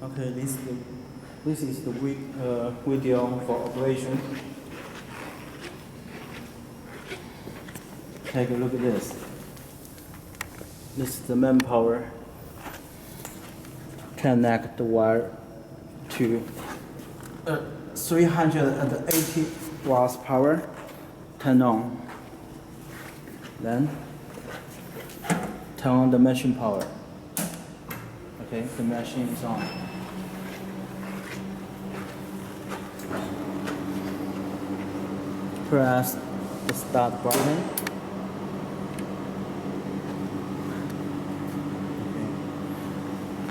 Okay, this is the video for operation. Take a look at this. This is the manpower. Connect the wire to 380 watts power. Turn on. Then turn on the machine power. Okay, the machine is on. Press the start button. Okay.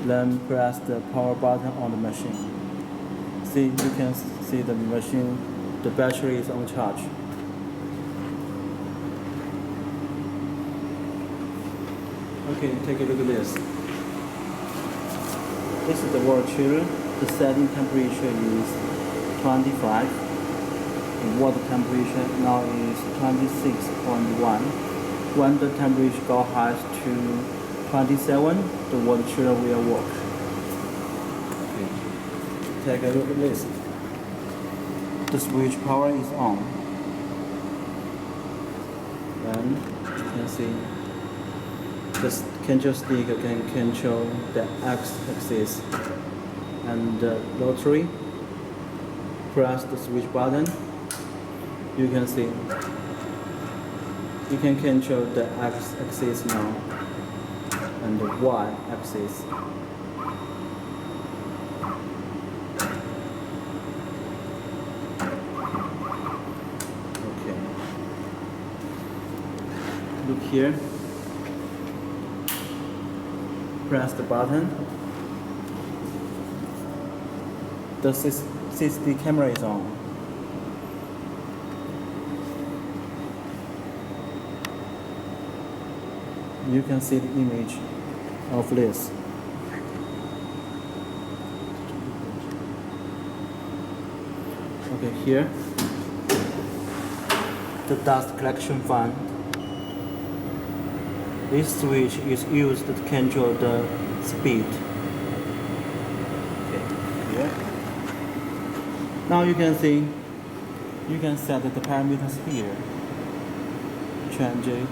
Then press the power button on the machine. See, you can see the machine, the battery is on charge. Okay, take a look at this. This is the water chiller. The setting temperature is 25. The water temperature now is 26.1. When the temperature goes high to 27, the water chiller will work. Okay. Take a look at this. The switch power is on. Then you can see the control stick can control the X-axis and the rotary. Press the switch button. You can see you can control the X-axis now and the Y-axis. Okay. Look here. Press the button. The CCTV camera is on. You can see the image of this. Okay, here the dust collection fan. This switch is used to control the speed. Okay, here. Now you can see, you can set the parameters here. Change it.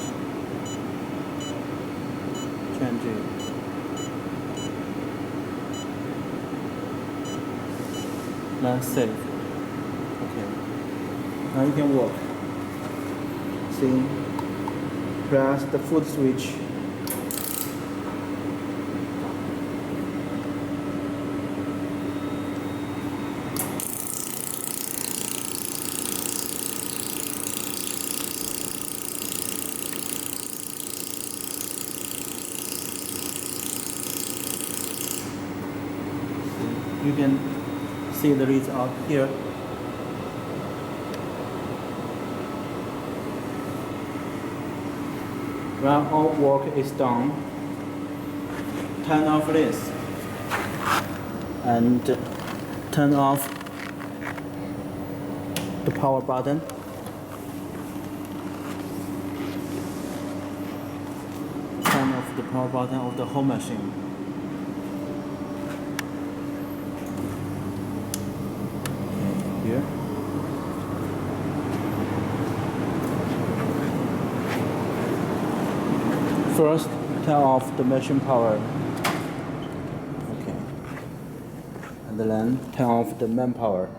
Change it. Now save. Okay. Now you can work. See. Press the foot switch. You can see the result here. When all work is done, turn off this and turn off the power button. Turn off the power button of the whole machine. Okay, here. First, turn off the machine power. Okay. And then turn off the manpower.